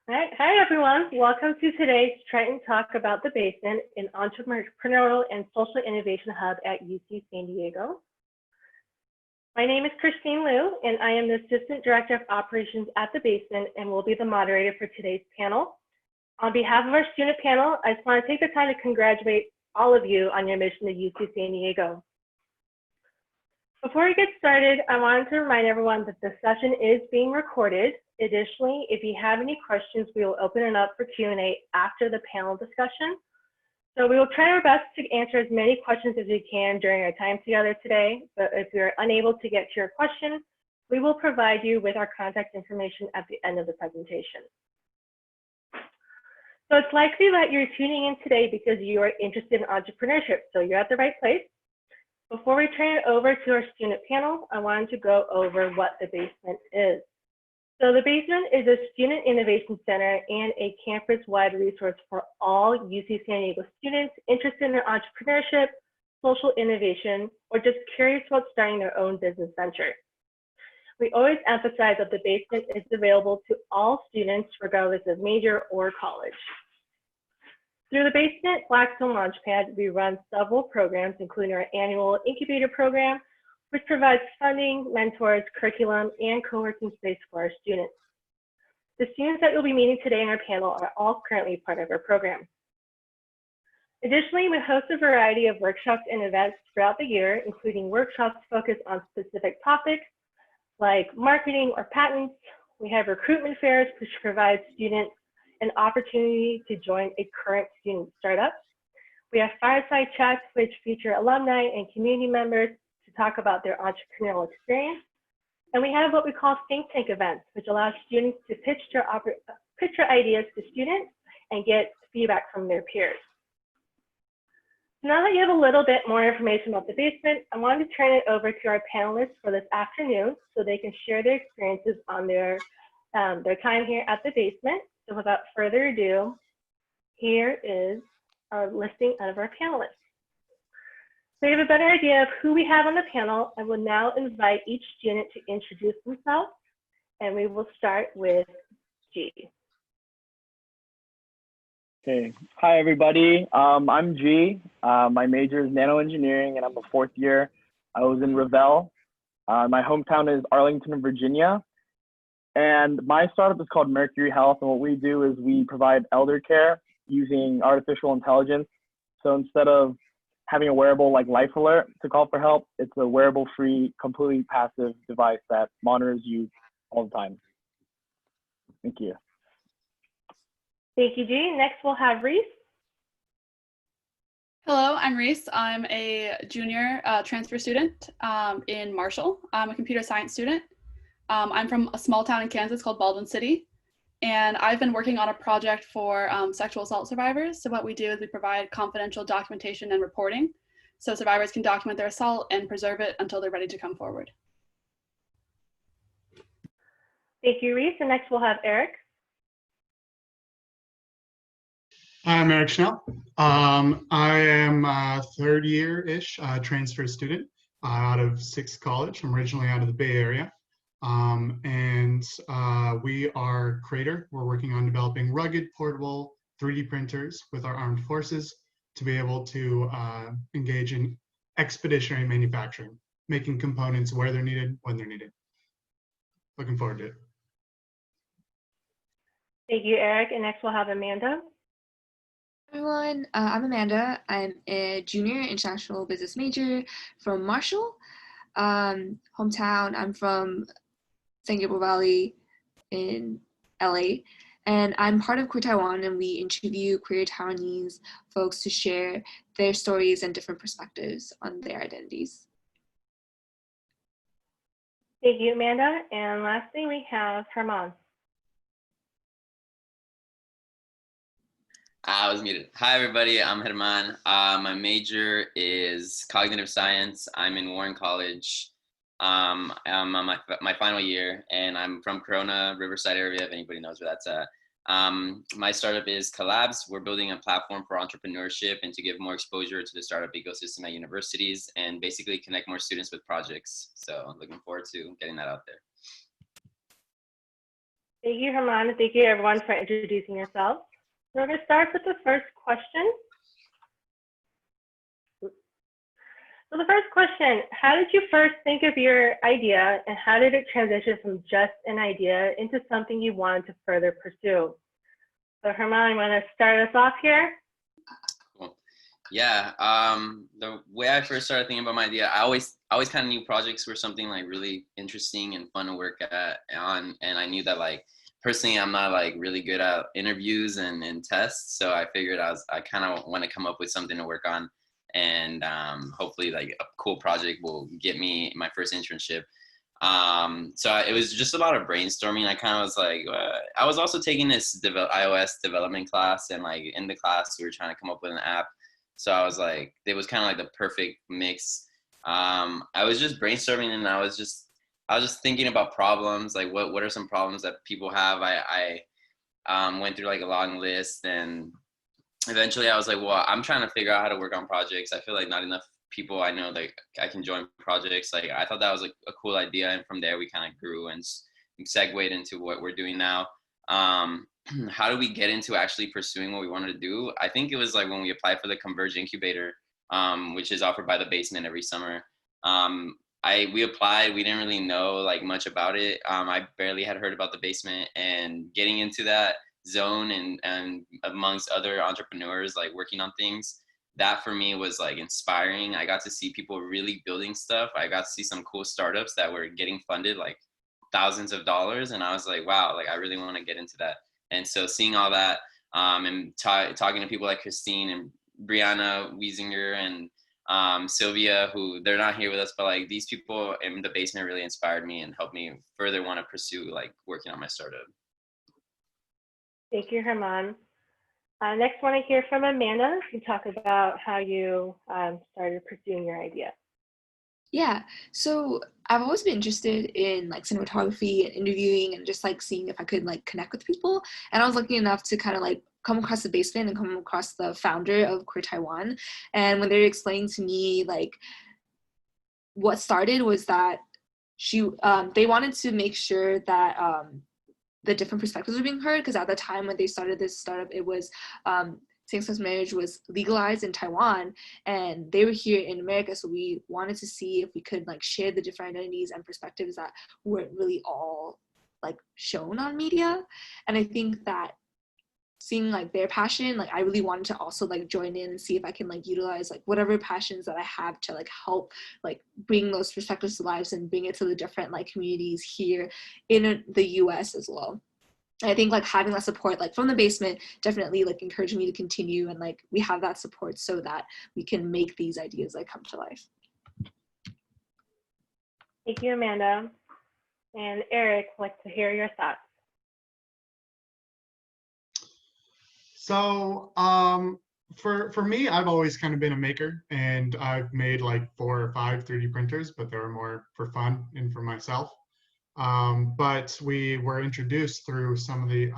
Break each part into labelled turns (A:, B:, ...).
A: Hi everyone. Welcome to today's Triton Talk about the Basement, an entrepreneurial and social innovation hub at UC San Diego. My name is Christine Liu, and I am the Assistant Director of Operations at the Basement and will be the moderator for today's panel. On behalf of our student panel, I just want to take the time to congratulate all of you on your mission to UC San Diego. Before we get started, I wanted to remind everyone that this session is being recorded. Additionally, if you have any questions, we will open it up for Q&A after the panel discussion. So we will try our best to answer as many questions as we can during our time together today, but if we are unable to get to your question, we will provide you with our contact information at the end of the presentation. So it's likely that you're tuning in today because you are interested in entrepreneurship, so you're at the right place. Before we turn it over to our student panel, I wanted to go over what the Basement is. So the Basement is a student innovation center and a campus-wide resource for all UC San Diego students interested in entrepreneurship, social innovation, or just curious about starting their own business venture. We always emphasize that the Basement is available to all students regardless of major or college. Through the Basement Blackstone Launchpad, we run several programs, including our annual Incubator program, which provides funding, mentors, curriculum, and co-working space for our students. The students that you'll be meeting today in our panel are all currently part of our program. Additionally, we host a variety of workshops and events throughout the year, including workshops focused on specific topics like marketing or patents. We have recruitment fairs, which provide students an opportunity to join a current student startup. We have fireside chats, which feature alumni and community members to talk about their entrepreneurial experience. And we have what we call think tank events, which allow students to pitch their ideas to students and get feedback from their peers. Now that you have a little bit more information about the Basement, I wanted to turn it over to our panelists for this afternoon so they can share their experiences on their time here at the Basement. So without further ado, here is our listing of our panelists. So you have a better idea of who we have on the panel. I will now invite each student to introduce themselves, and we will start with G.
B: Okay, hi everybody. I'm G. My major is nanoengineering, and I'm a fourth year. I was in Revelle. My hometown is Arlington, Virginia. And my startup is called Mercury Health, and what we do is we provide elder care using artificial intelligence. So instead of having a wearable like Life Alert to call for help, it's a wearable-free, completely passive device that monitors you all the time. Thank you.
A: Thank you, G. Next, we'll have Reese.
C: Hello, I'm Reese. I'm a junior transfer student in Marshall. I'm a computer science student. I'm from a small town in Kansas called Baldwin City, and I've been working on a project for sexual assault survivors. So what we do is we provide confidential documentation and reporting so survivors can document their assault and preserve it until they're ready to come forward.
A: Thank you, Reese. And next we'll have Eric.
D: Hi, I'm Eric Schnell. I am a third year-ish transfer student out of Sixth College. I'm originally out of the Bay Area. We are Crater. We're working on developing rugged, portable 3D printers with our armed forces to be able to engage in expeditionary manufacturing, making components where they're needed, when they're needed. Looking forward to it.
A: Thank you, Eric. And next we'll have Amanda.
E: Everyone, I'm Amanda. I'm a junior international business major from Marshall. Hometown, I'm from San Gabriel Valley in LA, and I'm part of Queer Taiwan, and we interview queer Taiwanese folks to share their stories and different perspectives on their identities.
A: Thank you, Amanda. And lastly, we have Herman.
F: I was muted. Hi, everybody. I'm Herman. My major is cognitive science. I'm in Warren College. I'm on my final year, and I'm from Corona, Riverside area, if anybody knows where that's at. My startup is Collabs. We're building a platform for entrepreneurship and to give more exposure to the startup ecosystem at universities and basically connect more students with projects. So looking forward to getting that out there.
A: Thank you, Herman, and thank you everyone for introducing yourselves. So we're going to start with the first question. So the first question, how did you first think of your idea and how did it transition from just an idea into something you wanted to further pursue? So Herman, you want to start us off here?
F: Cool. Yeah, the way I first started thinking about my idea, I always kind of knew projects were something like really interesting and fun to work on, and I knew that like personally I'm not like really good at interviews and tests, so I figured I kind of want to come up with something to work on, and hopefully like a cool project will get me my first internship. So it was just a lot of brainstorming. I kind of was like, I was also taking this iOS development class, and like in the class we were trying to come up with an app. So I was like, it was kind of like the perfect mix. I was just brainstorming, and I was just thinking about problems, like what are some problems that people have. I went through like a long list, and eventually I was like, well, I'm trying to figure out how to work on projects. I feel like not enough people I know like I can join projects. Like I thought that was like a cool idea, and from there we kind of grew and segued into what we're doing now. How do we get into actually pursuing what we wanted to do? I think it was like when we applied for the Converge Incubator, which is offered by the Basement every summer. We applied, we didn't really know like much about it. I barely had heard about the Basement, and getting into that zone and amongst other entrepreneurs like working on things, that for me was like inspiring. I got to see people really building stuff. I got to see some cool startups that were getting funded like thousands of dollars, and I was like, wow, like I really want to get into that. And so seeing all that, and talking to people like Christine and Brianna Wiesinger and Sylvia, who they're not here with us, but like these people in the Basement really inspired me and helped me further want to pursue like working on my startup.
A: Thank you, Herman. Next, I want to hear from Amanda. You can talk about how you started pursuing your idea.
E: Yeah, so I've always been interested in like cinematography and interviewing and just like seeing if I could like connect with people. And I was lucky enough to kind of like come across the Basement and come across the founder of Queer Taiwan. And when they were explaining to me like what started was that they wanted to make sure that the different perspectives were being heard, because at the time when they started this startup, it was same-sex marriage was legalized in Taiwan, and they were here in America. So we wanted to see if we could like share the different identities and perspectives that weren't really all like shown on media. And I think that seeing like their passion, like I really wanted to also like join in and see if I can like utilize like whatever passions that I have to like help like bring those perspectives to lives and bring it to the different like communities here in the US as well. I think like having that support like from the Basement definitely like encouraged me to continue, and like we have that support so that we can make these ideas like come to life.
A: Thank you, Amanda. And Eric, I'd like to hear your thoughts.
D: So for me, I've always kind of been a maker, and I've made like 4 or 5 3D printers, but they were more for fun and for myself. But we were introduced through some of the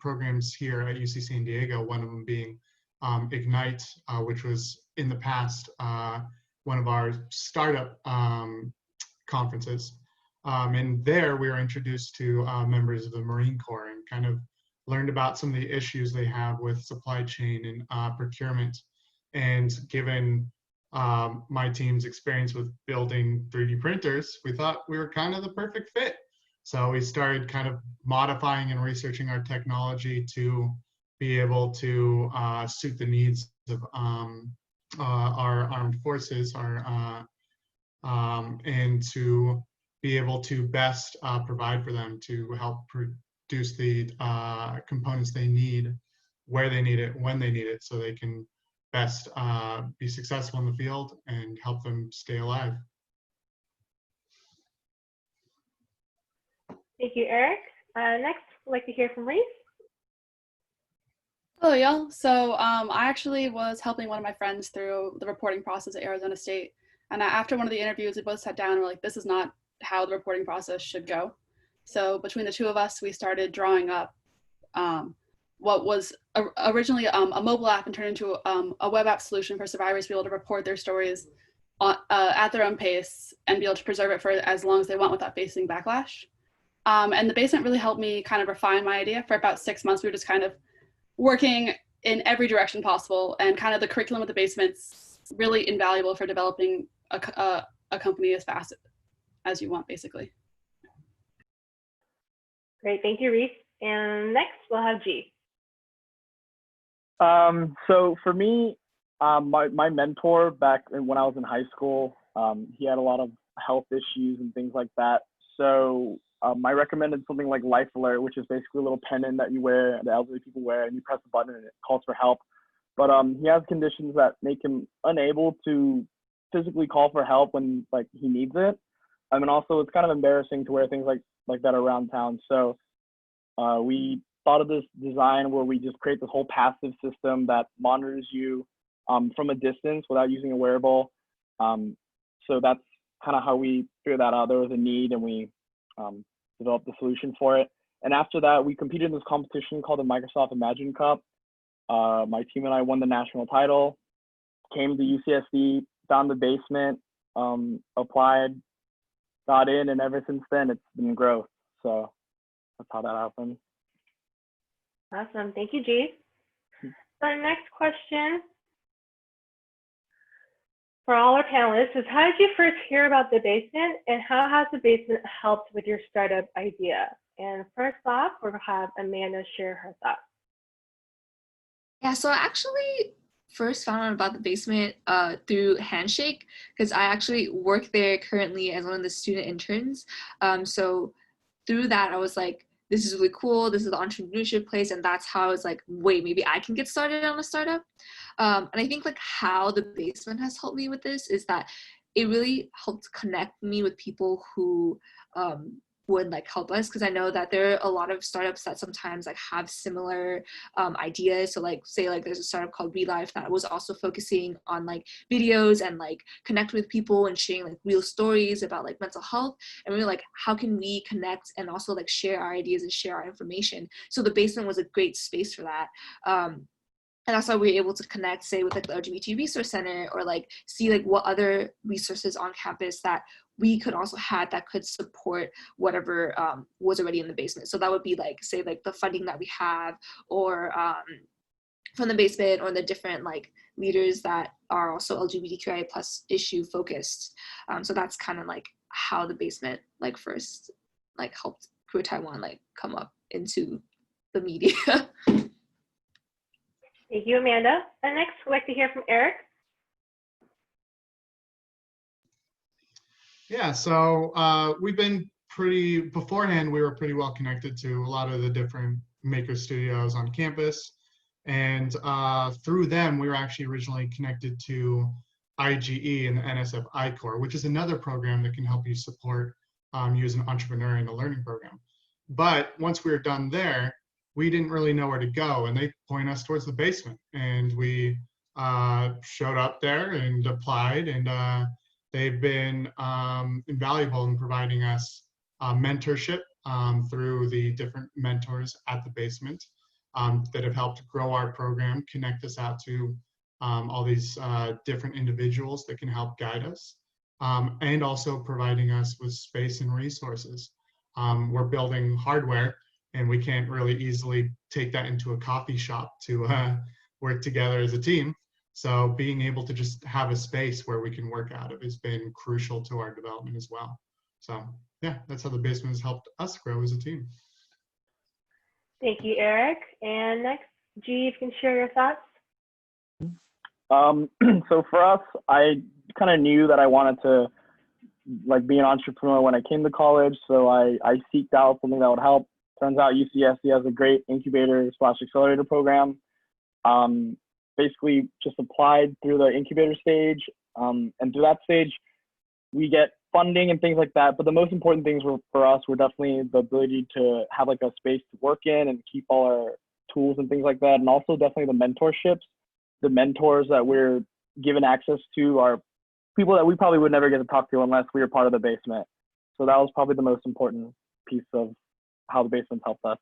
D: programs here at UC San Diego, one of them being Ignite, which was in the past one of our startup conferences. And there we were introduced to members of the Marine Corps and kind of learned about some of the issues they have with supply chain and procurement. And given my team's experience with building 3D printers, we thought we were kind of the perfect fit. So we started kind of modifying and researching our technology to be able to suit the needs of our armed forces, and to be able to best provide for them to help produce the components they need, where they need it, when they need it, so they can best be successful in the field and help them stay alive.
A: Thank you, Eric. Next, I'd like to hear from Reese.
C: Hello, y'all. So I actually was helping one of my friends through the reporting process at Arizona State. And after one of the interviews, we both sat down and were like, this is not how the reporting process should go. So between the two of us, we started drawing up what was originally a mobile app and turned into a web app solution for survivors to be able to report their stories at their own pace and be able to preserve it for as long as they want without facing backlash. And the basement really helped me kind of refine my idea. For about 6 months, we were just kind of working in every direction possible, and kind of the curriculum at the basement's really invaluable for developing a company as fast as you want, basically.
A: Great, thank you, Reese. And next, we'll have G.
B: So for me, my mentor back when I was in high school, he had a lot of health issues and things like that. So I recommended something like Life Alert, which is basically a little pendant that you wear, the elderly people wear, and you press a button and it calls for help. But he has conditions that make him unable to physically call for help when like he needs it. I mean, also it's kind of embarrassing to wear things like that around town. So we thought of this design where we just create this whole passive system that monitors you from a distance without using a wearable. So that's kind of how we figured that out. There was a need, and we developed the solution for it. And after that, we competed in this competition called the Microsoft Imagine Cup. My team and I won the national title, came to UCSD, found the basement, applied, got in, and ever since then it's been growth. So that's how that happened.
A: Awesome, thank you, G. So our next question for all our panelists is, how did you first hear about the basement, and how has the basement helped with your startup idea? And first off, we'll have Amanda share her thoughts.
E: Yeah, so I actually first found out about the basement through Handshake, because I actually work there currently as one of the student interns. So through that, I was like, this is really cool. This is the entrepreneurship place. And that's how I was like, wait, maybe I can get started on a startup. And I think like how the basement has helped me with this is that it really helped connect me with people who would like help us, because I know that there are a lot of startups that sometimes like have similar ideas. So like say like there's a startup called ReLife that was also focusing on like videos and like connect with people and sharing like real stories about like mental health, and we're like, how can we connect and also like share our ideas and share our information? So the basement was a great space for that. And that's why we were able to connect, say, with like the LGBT Resource Center, or like see like what other resources on campus that we could also have that could support whatever was already in the basement. So that would be like, say, like the funding that we have, or from the basement, or the different like leaders that are also LGBTQIA plus issue focused. So that's kind of like how the basement like first like helped Queer Taiwan like come up into the media.
A: Thank you, Amanda. And next, we'd like to hear from Eric.
D: Yeah, so we've been beforehand, we were pretty well connected to a lot of the different maker studios on campus. And through them, we were actually originally connected to IGE and the NSF I-Corps, which is another program that can help you support you as an entrepreneur in the learning program. But once we were done there, we didn't really know where to go, and they pointed us towards the basement. And we showed up there and applied, and they've been invaluable in providing us mentorship through the different mentors at the basement that have helped grow our program, connect us out to all these different individuals that can help guide us, and also providing us with space and resources. We're building hardware, and we can't really easily take that into a coffee shop to work together as a team. So being able to just have a space where we can work out of has been crucial to our development as well. So yeah, that's how the basement has helped us grow as a team.
A: Thank you, Eric. And next, G, you can share your thoughts.
B: So for us, I kind of knew that I wanted to like be an entrepreneur when I came to college. So I seeked out something that would help. Turns out UCSD has a great incubator/accelerator program. Basically just applied through the incubator stage. And through that stage, we get funding and things like that. But the most important things for us were definitely the ability to have like a space to work in and keep all our tools and things like that. And also definitely the mentorships. The mentors that we're given access to are people that we probably would never get to talk to unless we were part of the basement. So that was probably the most important piece of how the basement helped us.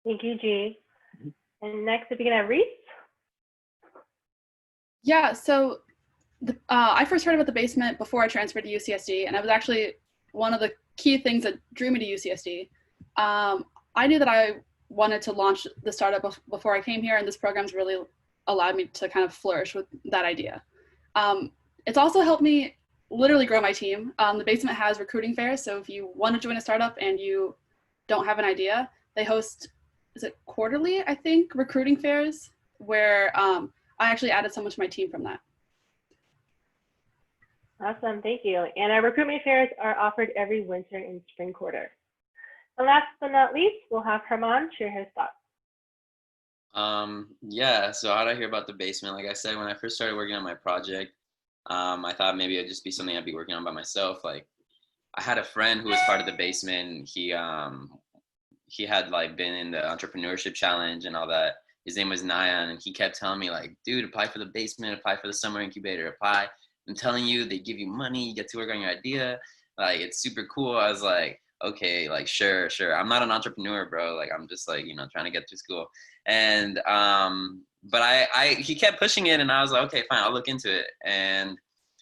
A: Thank you, G. And next, if you can have Reese.
C: Yeah, so I first heard about the basement before I transferred to UCSD, and I was actually one of the key things that drew me to UCSD. I knew that I wanted to launch the startup before I came here, and this program's really allowed me to kind of flourish with that idea. It's also helped me literally grow my team. The basement has recruiting fairs, so if you want to join a startup and you don't have an idea, they host, is it quarterly, I think, recruiting fairs, where I actually added someone to my team from that.
A: Awesome, thank you. And our recruitment fairs are offered every winter and spring quarter. And last but not least, we'll have Herman share his thoughts.
F: Yeah, so how did I hear about the basement? Like I said, when I first started working on my project, I thought maybe it'd just be something I'd be working on by myself. Like, I had a friend who was part of the basement. He had like been in the entrepreneurship challenge and all that. His name was Nyan, and he kept telling me like, dude, apply for the basement, apply for the summer incubator, apply. I'm telling you, they give you money, you get to work on your idea. Like, it's super cool. I was like, okay, like, sure. I'm not an entrepreneur, bro. Like, I'm just like, trying to get through school. And, but he kept pushing it, and I was like, okay, fine, I'll look into it. And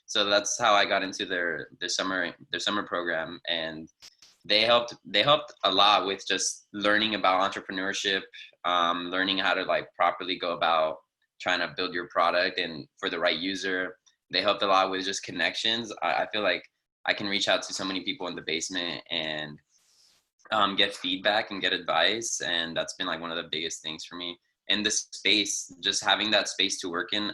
F: so that's how I got into their summer program. And they helped a lot with just learning about entrepreneurship, learning how to like properly go about trying to build your product and for the right user. They helped a lot with just connections. I feel like I can reach out to so many people in the basement and get feedback and get advice. And that's been like one of the biggest things for me. And the space, just having that space to work in.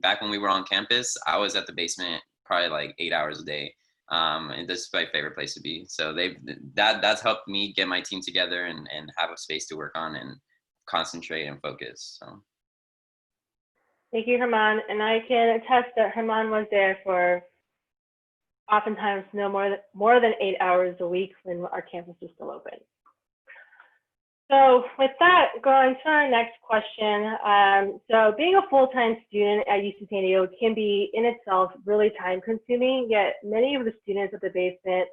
F: Back when we were on campus, I was at the basement probably like 8 hours a day. And this is my favorite place to be. So that's helped me get my team together and have a space to work on and concentrate and focus. So.
A: Thank you, Herman. And I can attest that Herman was there for oftentimes no more than 8 hours a week when our campus was still open. So with that, going to our next question. So being a full-time student at UC San Diego can be in itself really time consuming, yet many of the students at the basement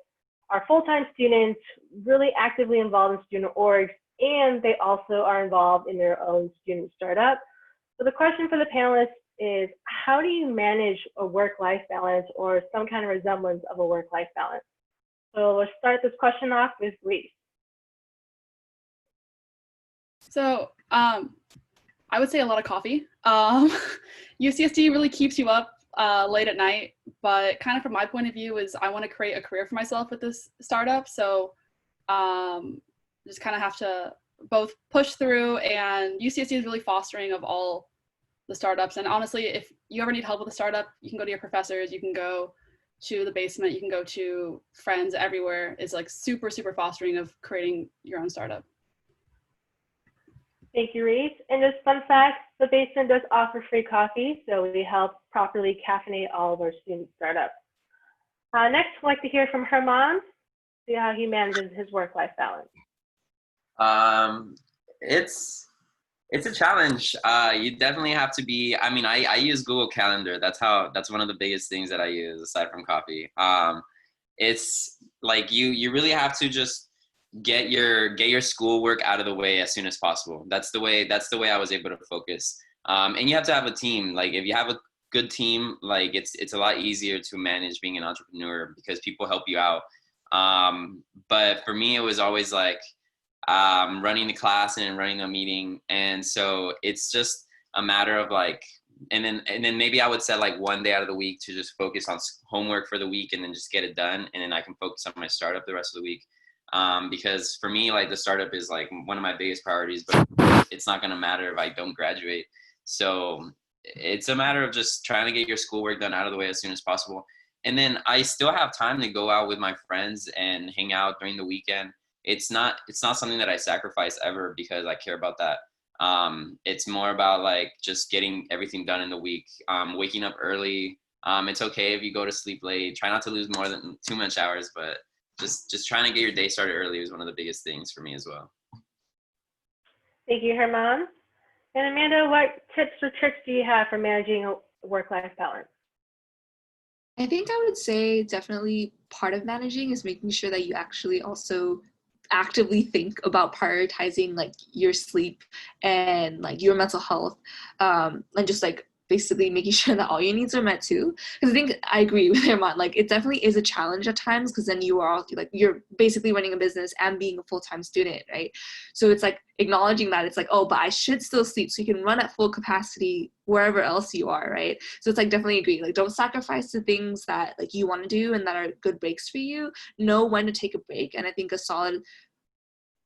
A: are full-time students, really actively involved in student orgs, and they also are involved in their own student startup. So the question for the panelists is, how do you manage a work-life balance or some kind of resemblance of a work-life balance? So let's start this question off with Reese.
C: So I would say a lot of coffee. UCSD really keeps you up late at night, but kind of from my point of view is I want to create a career for myself with this startup. So just kind of have to both push through, and UCSD is really fostering of all the startups. And honestly, if you ever need help with a startup, you can go to your professors, you can go to the basement, you can go to friends everywhere. It's like super, super fostering of creating your own startup.
A: Thank you, Reese. And just fun fact, the basement does offer free coffee, so we help properly caffeinate all of our student startups. Next, I'd like to hear from Herman, see how he manages his work-life balance.
F: It's a challenge. You definitely have to be, I use Google Calendar. That's one of the biggest things that I use aside from coffee. It's like you really have to just get your schoolwork out of the way as soon as possible. That's the way I was able to focus. And you have to have a team. Like, if you have a good team, like it's a lot easier to manage being an entrepreneur because people help you out. But for me, it was always like running the class and running the meeting. And so it's just a matter of like, and then maybe I would set like one day out of the week to just focus on homework for the week and then just get it done. And then I can focus on my startup the rest of the week. Because for me, like, the startup is like one of my biggest priorities, but it's not going to matter if I don't graduate. So it's a matter of just trying to get your schoolwork done out of the way as soon as possible. And then I still have time to go out with my friends and hang out during the weekend. It's not something that I sacrifice ever because I care about that. It's more about like just getting everything done in the week, waking up early. It's okay if you go to sleep late. Try not to lose more than too much hours, but just trying to get your day started early is one of the biggest things for me as well.
A: Thank you, Herman. And Amanda, what tips or tricks do you have for managing a work-life balance?
E: I think I would say definitely part of managing is making sure that you actually also actively think about prioritizing like your sleep and like your mental health, and just like basically making sure that all your needs are met too. Because I think I agree with Herman. Like, it definitely is a challenge at times, because then you are like, you're basically running a business and being a full-time student, right? So it's like acknowledging that it's like, oh, but I should still sleep, so you can run at full capacity wherever else you are, right? So it's like, definitely agree. Like, don't sacrifice the things that like you want to do and that are good breaks for you. Know when to take a break. And I think a solid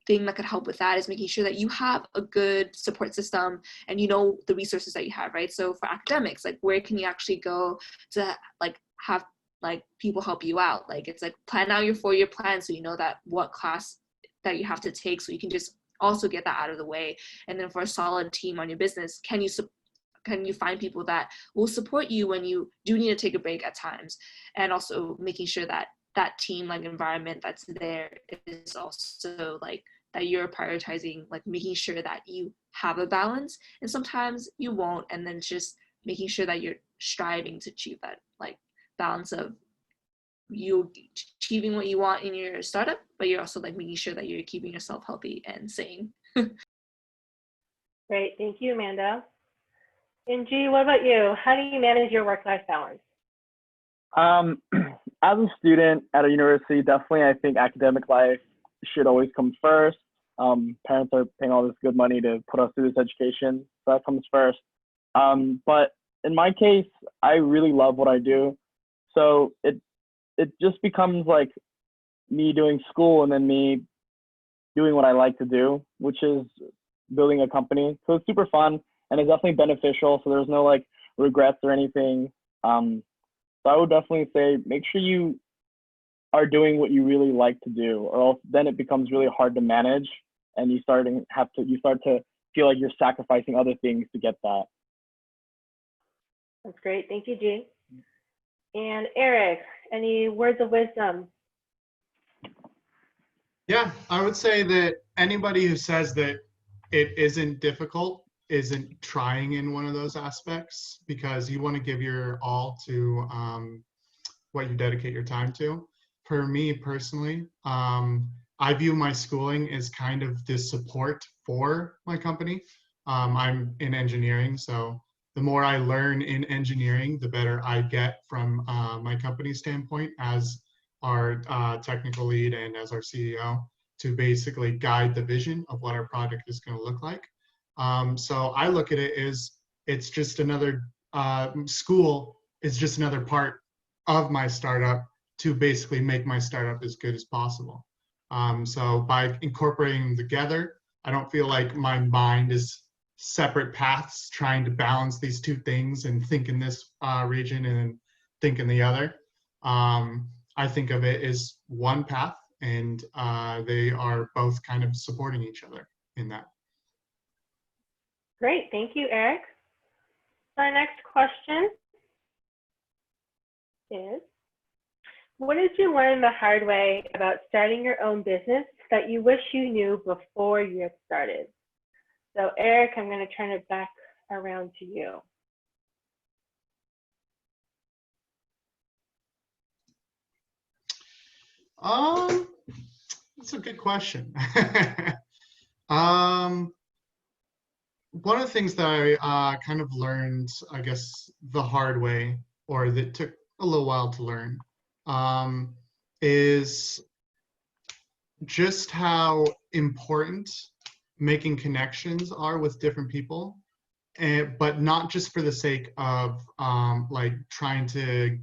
E: thing that could help with that is making sure that you have a good support system and you know the resources that you have, right? So for academics, like, where can you actually go to like have like people help you out? Like, it's like, plan out your 4-year plan so you know that what class that you have to take, so you can just also get that out of the way. And then for a solid team on your business, can you find people that will support you when you do need to take a break at times? And also making sure that that team like environment that's there is also like that you're prioritizing, like making sure that you have a balance, and sometimes you won't, and then just making sure that you're striving to achieve that like balance of you achieving what you want in your startup, but you're also like making sure that you're keeping yourself healthy and sane.
A: Great, thank you, Amanda. And G, what about you? How do you manage your work-life balance?
B: As a student at a university, definitely I think academic life should always come first. Parents are paying all this good money to put us through this education, so that comes first. But in my case, I really love what I do, so it just becomes like me doing school and then me doing what I like to do, which is building a company. So it's super fun and it's definitely beneficial. So there's no like regrets or anything. So I would definitely say make sure you are doing what you really like to do, or else then it becomes really hard to manage, and you start to feel like you're sacrificing other things to get that.
A: That's great. Thank you, G. And Eric, any words of wisdom?
D: Yeah, I would say that anybody who says that it isn't difficult isn't trying in one of those aspects, because you want to give your all to what you dedicate your time to. For me personally, I view my schooling as kind of the support for my company. I'm in engineering, so the more I learn in engineering, the better I get from my company standpoint as our technical lead and as our CEO, to basically guide the vision of what our project is going to look like. So I look at it as it's just another school is just another part of my startup to basically make my startup as good as possible. So by incorporating them together, I don't feel like my mind is separate paths trying to balance these two things and think in this region and think in the other. I think of it as one path, and they are both kind of supporting each other in that.
A: Great, thank you, Eric. Our next question is, what did you learn the hard way about starting your own business that you wish you knew before you had started? So Eric, I'm going to turn it back around to you.
D: That's a good question. One of the things that I kind of learned, I guess, the hard way, or that took a little while to learn, is just how important making connections are with different people, but not just for the sake of like trying to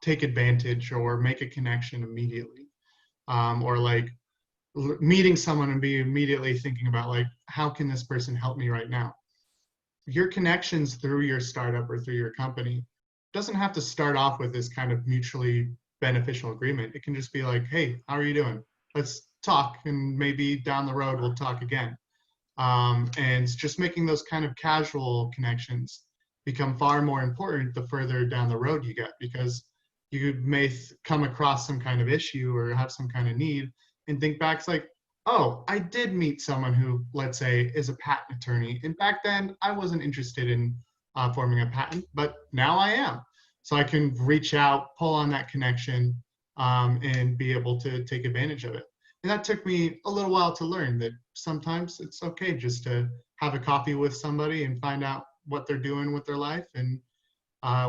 D: take advantage or make a connection immediately, or like meeting someone and be immediately thinking about like, how can this person help me right now? Your connections through your startup or through your company doesn't have to start off with this kind of mutually beneficial agreement. It can just be like, hey, how are you doing? Let's talk, and maybe down the road we'll talk again. And just making those kind of casual connections become far more important the further down the road you get, because you may come across some kind of issue or have some kind of need and think back, it's like, oh, I did meet someone who, let's say, is a patent attorney. And back then I wasn't interested in forming a patent, but now I am. So I can reach out, pull on that connection, and be able to take advantage of it. And that took me a little while to learn that sometimes it's okay just to have a coffee with somebody and find out what they're doing with their life, and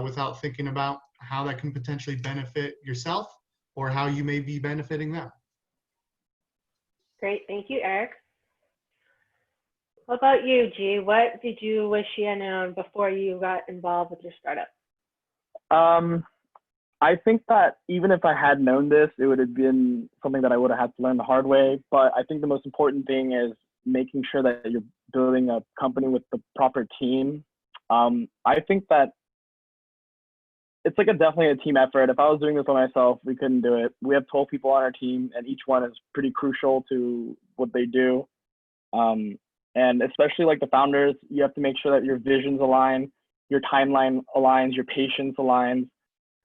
D: without thinking about how that can potentially benefit yourself or how you may be benefiting them.
A: Great, thank you, Eric. What about you, G? What did you wish you had known before you got involved with your startup?
B: I think that even if I had known this, it would have been something that I would have had to learn the hard way. But I think the most important thing is making sure that you're building a company with the proper team. I think that it's like definitely a team effort. If I was doing this by myself, we couldn't do it. We have 12 people on our team, and each one is pretty crucial to what they do. And especially like the founders, you have to make sure that your visions align, your timeline aligns, your patience aligns.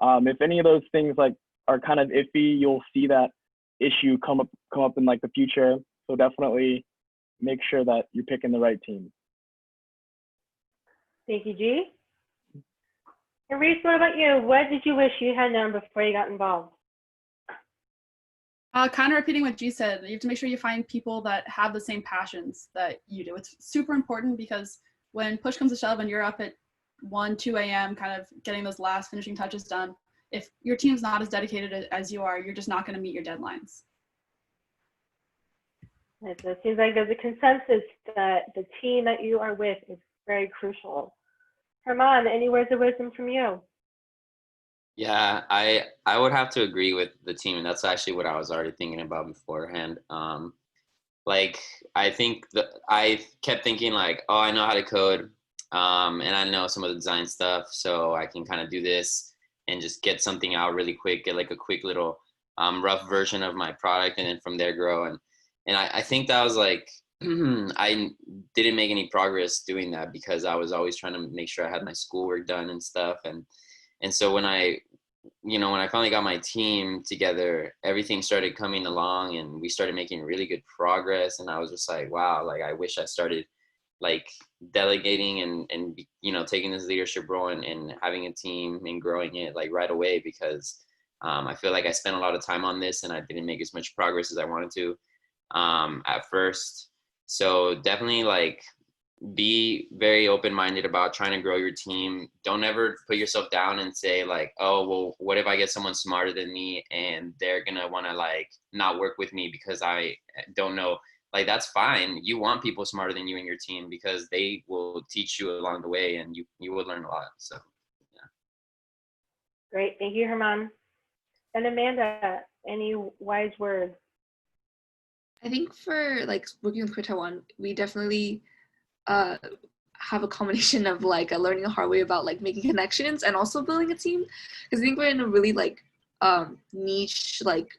B: If any of those things like are kind of iffy, you'll see that issue come up in like the future. So definitely make sure that you're picking the right team.
A: Thank you, G. And Reese, what about you? What did you wish you had known before you got involved?
C: Kind of repeating what G said, you have to make sure you find people that have the same passions that you do. It's super important because when push comes to shove and you're up at 1, 2 a.m. kind of getting those last finishing touches done, if your team's not as dedicated as you are, you're just not going to meet your deadlines.
A: It seems like there's a consensus that the team that you are with is very crucial. Herman, any words of wisdom from you?
F: Yeah, I would have to agree with the team, and that's actually what I was already thinking about beforehand. Like I think that I kept thinking like, oh, I know how to code, and I know some of the design stuff, so I can kind of do this and just get something out really quick, get like a quick little rough version of my product, and then from there grow. And I think that was like I didn't make any progress doing that because I was always trying to make sure I had my schoolwork done and stuff, and so when I finally got my team together, everything started coming along and we started making really good progress. And I was just like, wow, like I wish I started like delegating and taking this leadership role and having a team and growing it like right away, because I feel like I spent a lot of time on this and I didn't make as much progress as I wanted to at first. So definitely like be very open-minded about trying to grow your team. Don't ever put yourself down and say like, oh, well, what if I get someone smarter than me and they're gonna want to like not work with me because I don't know. Like, that's fine. You want people smarter than you in your team because they will teach you along the way and you will learn a lot. So yeah.
A: Great, thank you, Herman. And Amanda, any wise words?
E: I think for like working with Triton, we definitely have a combination of like learning the hard way about like making connections and also building a team, because I think we're in a really like niche like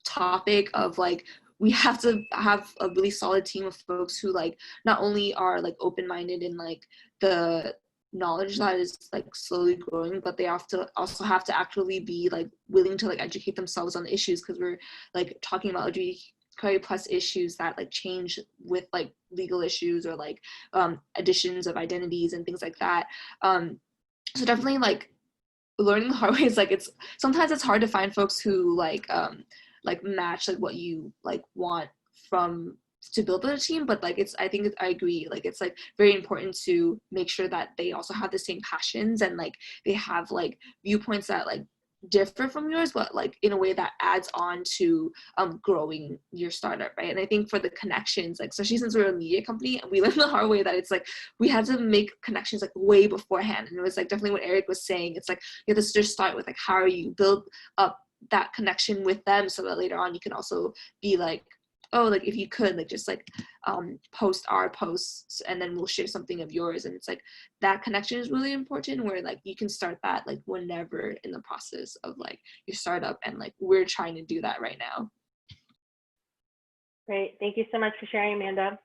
E: topic of like we have to have a really solid team of folks who like not only are like open-minded in like the knowledge that is like slowly growing, but they have to also have to actually be like willing to like educate themselves on the issues, because we're like talking about LGBTQ plus issues that like change with like legal issues or like additions of identities and things like that. So definitely like learning the hard way is like sometimes it's hard to find folks who like match like what you like want from to build a team, but like I agree, like it's like very important to make sure that they also have the same passions and like they have like viewpoints that like differ from yours, but like in a way that adds on to growing your startup, right? And I think for the connections, like especially since we're a media company, we learned the hard way that it's like we had to make connections like way beforehand. And it was like definitely what Eric was saying, it's like you have to just start with like how you build up that connection with them so that later on you can also be like, oh, like if you could like just like post our posts and then we'll share something of yours. And it's like that connection is really important, where like you can start that like whenever in the process of like your startup, and like we're trying to do that right now.
A: Great, thank you so much for sharing, Amanda.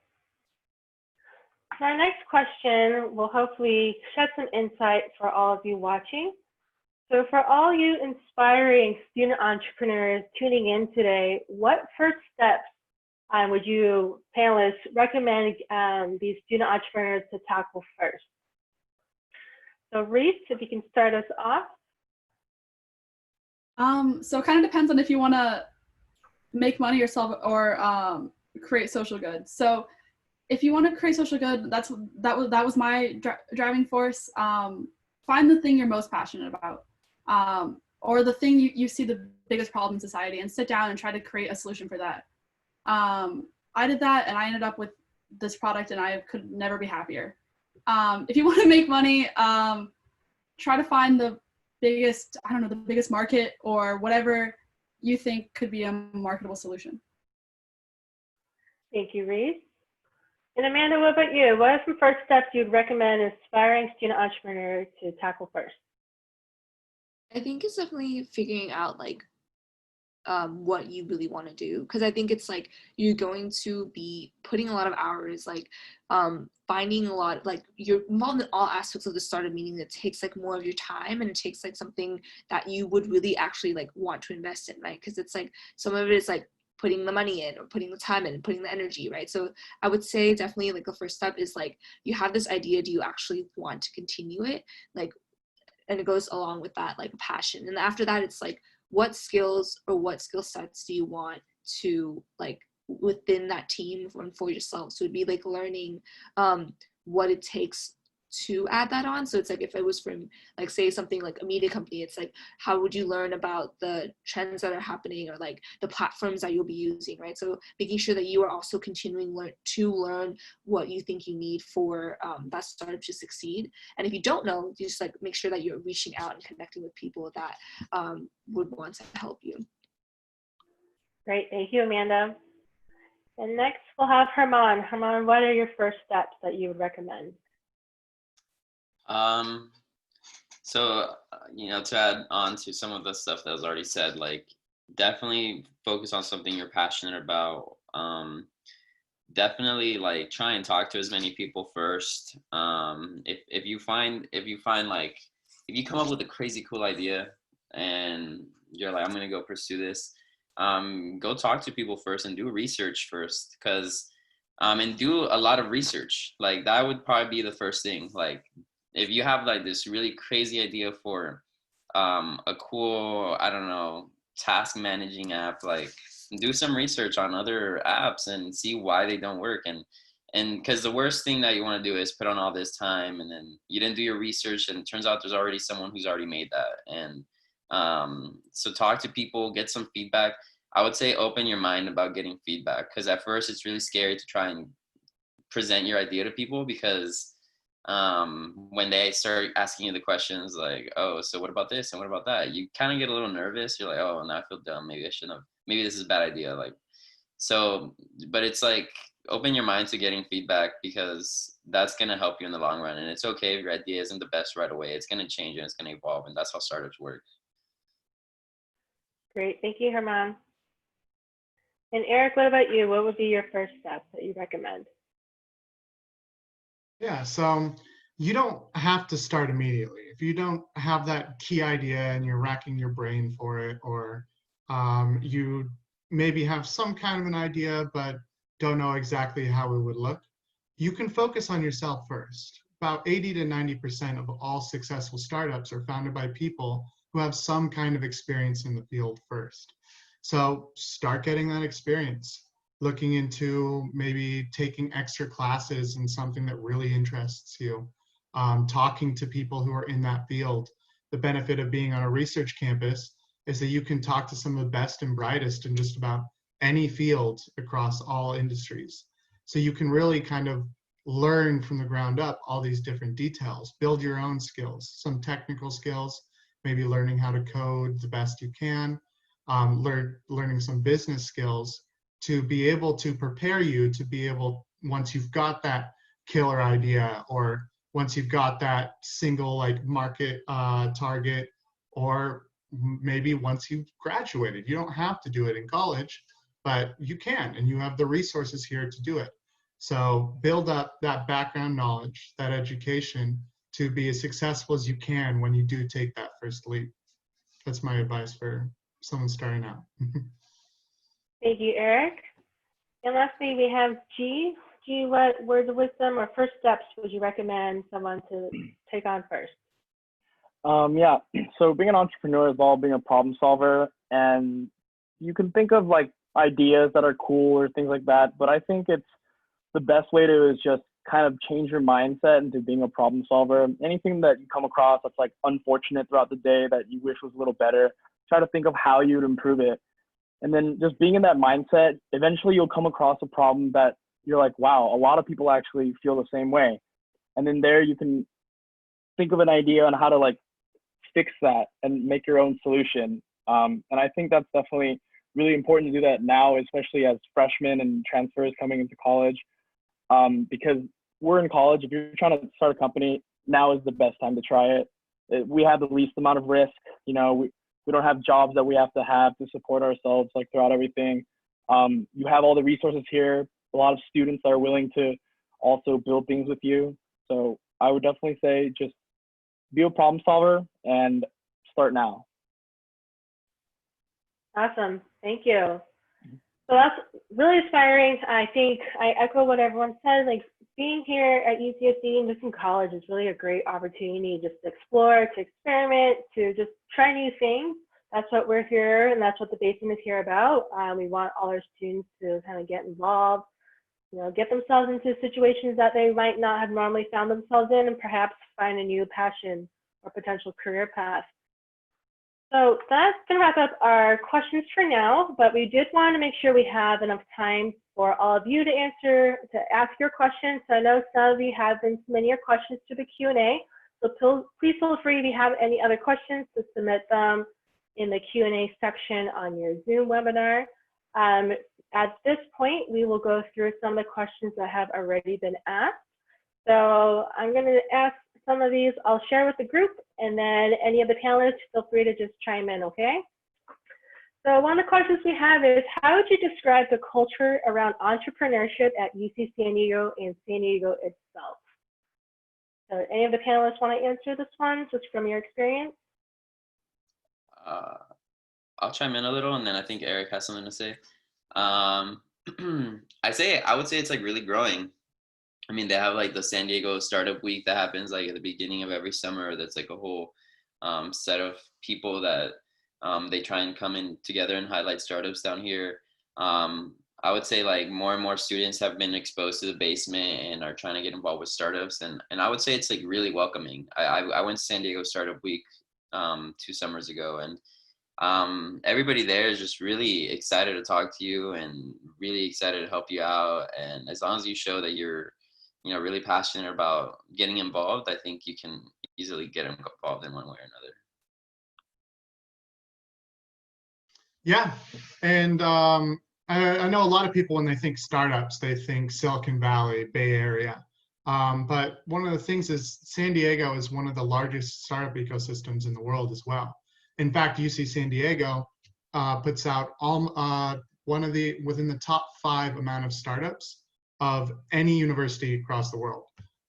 A: So our next question will hopefully shed some insight for all of you watching. So for all you inspiring student entrepreneurs tuning in today, what first steps would you panelists recommend these student entrepreneurs to tackle first? So Reese, if you can start us off.
C: So it kind of depends on if you want to make money yourself or create social good. So if you want to create social good, that was my driving force. Find the thing you're most passionate about, or the thing you see the biggest problem in society, and sit down and try to create a solution for that. I did that, and I ended up with this product, and I could never be happier. If you want to make money, try to find the biggest market or whatever you think could be a marketable solution.
A: Thank you, Reese. And Amanda, what about you? What are some first steps you'd recommend an aspiring student entrepreneur to tackle first?
E: I think it's definitely figuring out like what you really want to do, because I think it's like you're going to be putting a lot of hours, like finding a lot, like you're involved in all aspects of the startup, meaning that takes like more of your time, and it takes like something that you would really actually like want to invest in, right? Because it's like some of it is like putting the money in or putting the time in, putting the energy, right? So I would say definitely like the first step is like you have this idea, do you actually want to continue it? Like, and it goes along with that like passion. And after that, it's like what skills or what skill sets do you want to like within that team and for yourself? So it'd be like learning what it takes to add that on. So it's like if it was from like say something like a media company, it's like how would you learn about the trends that are happening or like the platforms that you'll be using, right? So making sure that you are also continuing to learn what you think you need for that startup to succeed. And if you don't know, you just like make sure that you're reaching out and connecting with people that would want to help you.
A: Great, thank you, Amanda. And next we'll have Herman. Herman, what are your first steps that you would recommend?
F: So, to add on to some of the stuff that was already said, like definitely focus on something you're passionate about. Definitely like try and talk to as many people first. If you come up with a crazy cool idea and you're like, I'm going to go pursue this, go talk to people first and do research first, and do a lot of research. Like that would probably be the first thing. Like, if you have like this really crazy idea for a cool, I don't know, task managing app, like do some research on other apps and see why they don't work. And because the worst thing that you want to do is put on all this time and then you didn't do your research and it turns out there's already someone who's already made that. And so talk to people, get some feedback. I would say open your mind about getting feedback, because at first it's really scary to try and present your idea to people, because when they start asking you the questions like, oh, so what about this and what about that, you kind of get a little nervous. You're like, oh, now I feel dumb, maybe I shouldn't have, maybe this is a bad idea. Like, so, but it's like open your mind to getting feedback, because that's going to help you in the long run. And it's okay if your idea isn't the best right away. It's going to change and it's going to evolve, and that's how startups work.
A: Great, thank you, Herman. And Eric, what about you? What would be your first step that you recommend?
D: Yeah, so you don't have to start immediately. If you don't have that key idea and you're racking your brain for it, or you maybe have some kind of an idea but don't know exactly how it would look, you can focus on yourself first. About 80 to 90% of all successful startups are founded by people who have some kind of experience in the field first. So start getting that experience. Looking into maybe taking extra classes in something that really interests you, talking to people who are in that field. The benefit of being on a research campus is that you can talk to some of the best and brightest in just about any field across all industries. So you can really kind of learn from the ground up all these different details, build your own skills, some technical skills, maybe learning how to code the best you can, learning some business skills, to be able to prepare you to be able, once you've got that killer idea, or once you've got that single like market target, or maybe once you've graduated. You don't have to do it in college, but you can, and you have the resources here to do it. So build up that background knowledge, that education, to be as successful as you can when you do take that first leap. That's my advice for someone starting out.
A: Thank you, Eric. And lastly, we have G. G, what words of wisdom or first steps would you recommend someone to take on first?
B: Yeah, so being an entrepreneur is all being a problem solver, and you can think of like ideas that are cool or things like that, but I think it's the best way to is just kind of change your mindset into being a problem solver. Anything that you come across that's like unfortunate throughout the day that you wish was a little better, try to think of how you'd improve it. And then just being in that mindset, eventually you'll come across a problem that you're like, wow, a lot of people actually feel the same way. And then there you can think of an idea on how to like fix that and make your own solution. And I think that's definitely really important to do that now, especially as freshmen and transfers coming into college. Because we're in college, if you're trying to start a company, now is the best time to try it. We have the least amount of risk. You know, we don't have jobs that we have to support ourselves like throughout everything. You have all the resources here, a lot of students that are willing to also build things with you. So I would definitely say just be a problem solver and start now.
A: Awesome. Thank you. So that's really inspiring. I think I echo what everyone said. Like being here at UCSD and just in college is really a great opportunity just to explore, to experiment, to just try new things. That's what we're here, and that's what the basement is here about. We want all our students to kind of get involved, you know, get themselves into situations that they might not have normally found themselves in, and perhaps find a new passion or potential career path. So that's going to wrap up our questions for now, but we did want to make sure we have enough time for all of you to ask your questions. So I know some of you have been submitting your questions to the Q&A, so please feel free if you have any other questions to submit them in the Q&A section on your Zoom webinar. At this point, we will go through some of the questions that have already been asked. So I'm going to ask some of these, I'll share with the group, and then any of the panelists, feel free to just chime in, okay? So one of the questions we have is, how would you describe the culture around entrepreneurship at UC San Diego and San Diego itself? So any of the panelists want to answer this one, just from your experience?
F: I'll chime in a little, and then I think Eric has something to say. I would say it's like really growing. I mean, they have like the San Diego Startup Week that happens like at the beginning of every summer. That's like a whole set of people that they try and come in together and highlight startups down here. I would say like more and more students have been exposed to the basement and are trying to get involved with startups. And I would say it's like really welcoming. I went to San Diego Startup Week 2 summers ago, and everybody there is just really excited to talk to you and really excited to help you out. And as long as you show that you're, you know, really passionate about getting involved, I think you can easily get involved in one way or another.
D: Yeah, and I know a lot of people when they think startups, they think Silicon Valley, Bay Area. But one of the things is San Diego is one of the largest startup ecosystems in the world as well. In fact, UC San Diego puts out within the top 5 amount of startups of any university across the world.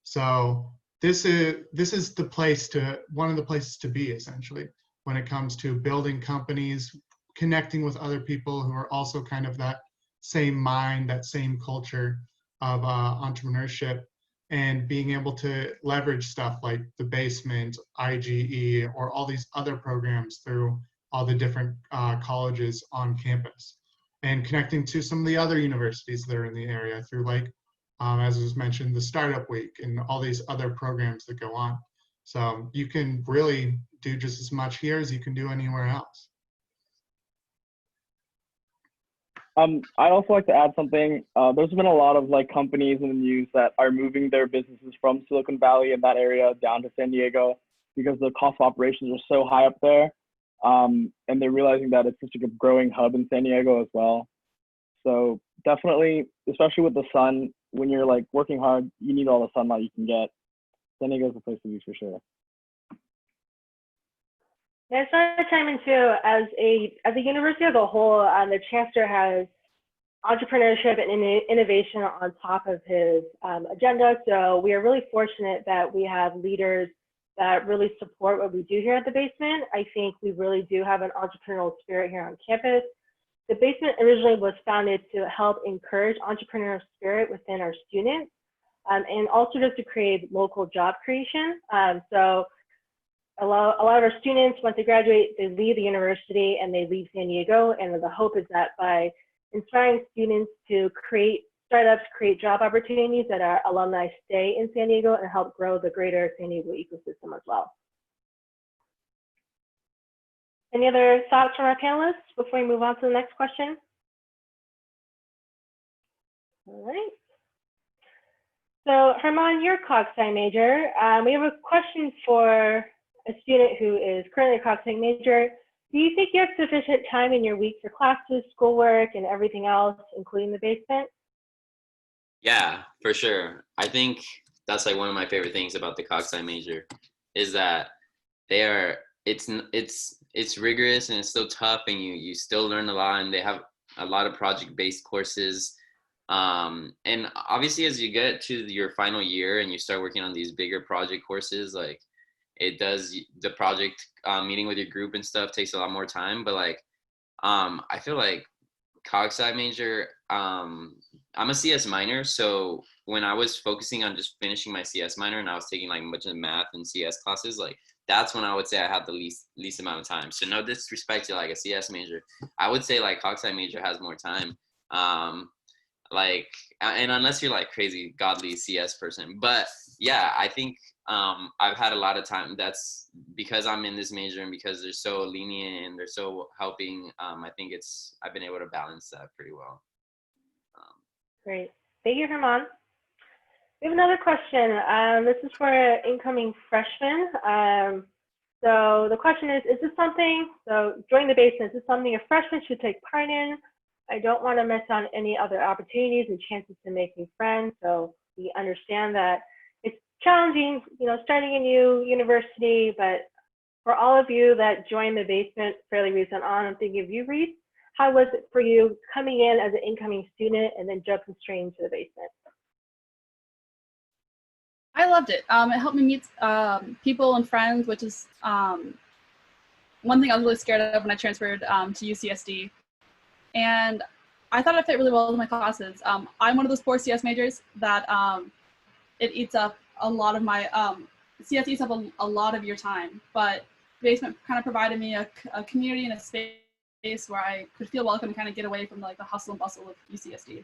D: So this is the place one of the places to be, essentially, when it comes to building companies, connecting with other people who are also kind of that same mind, that same culture of entrepreneurship, and being able to leverage stuff like the basement, IGE, or all these other programs through all the different colleges on campus, and connecting to some of the other universities that are in the area through, like, as was mentioned, the Startup Week and all these other programs that go on. So you can really do just as much here as you can do anywhere else.
B: I'd also like to add something. There's been a lot of like companies in the news that are moving their businesses from Silicon Valley and that area down to San Diego because the cost of operations are so high up there. And they're realizing that it's such a growing hub in San Diego as well. So definitely, especially with the sun, when you're like working hard, you need all the sunlight you can get. San Diego is the place to be for sure.
A: Yeah, I started to chime in too. As a university as a whole, the chancellor has entrepreneurship and innovation on top of his agenda. So we are really fortunate that we have leaders that really support what we do here at the basement. I think we really do have an entrepreneurial spirit here on campus. The basement originally was founded to help encourage entrepreneurial spirit within our students, and also just to create local job creation. So a lot of our students, once they graduate, they leave the university and they leave San Diego. And the hope is that by inspiring students to create startups create job opportunities that our alumni stay in San Diego and help grow the greater San Diego ecosystem as well. Any other thoughts from our panelists before we move on to the next question? All right. So Herman, you're a cog-sci major. We have a question for a student who is currently a cog-sci major. Do you think you have sufficient time in your week for classes, schoolwork, and everything else, including the basement?
F: Yeah, for sure. I think that's like one of my favorite things about the cog sci major is that they are it's rigorous and it's still tough, and you still learn a lot, and they have a lot of project-based courses. And obviously as you get to your final year and you start working on these bigger project courses, like the project meeting with your group and stuff takes a lot more time. But like I feel like cog sci major, I'm a CS minor, so when I was focusing on just finishing my CS minor and I was taking like a bunch of math and CS classes, like that's when I would say I had the least amount of time. So no disrespect to like a CS major, I would say like cog sci major has more time. Like, and unless you're like crazy godly CS person, but yeah, I think I've had a lot of time. That's because I'm in this major and because they're so lenient and they're so helping. I think I've been able to balance that pretty well.
A: Great, thank you, Herman. We have another question. This is for an incoming freshman. So the question is this something, so joining the basement, is this something a freshman should take part in? I don't want to miss on any other opportunities and chances to make new friends. So we understand that it's challenging, starting a new university, but for all of you that joined the basement fairly recent on, I'm thinking of you, Reese, how was it for you coming in as an incoming student and then jumping straight into the basement?
C: I loved it. It helped me meet people and friends, which is one thing I was really scared of when I transferred to UCSD. And I thought it fit really well with my classes. I'm one of those poor CS majors that it eats up a lot of my, CS eats up a lot of your time, but basement kind of provided me a community and a space where I could feel welcome and kind of get away from like the hustle and bustle of UCSD.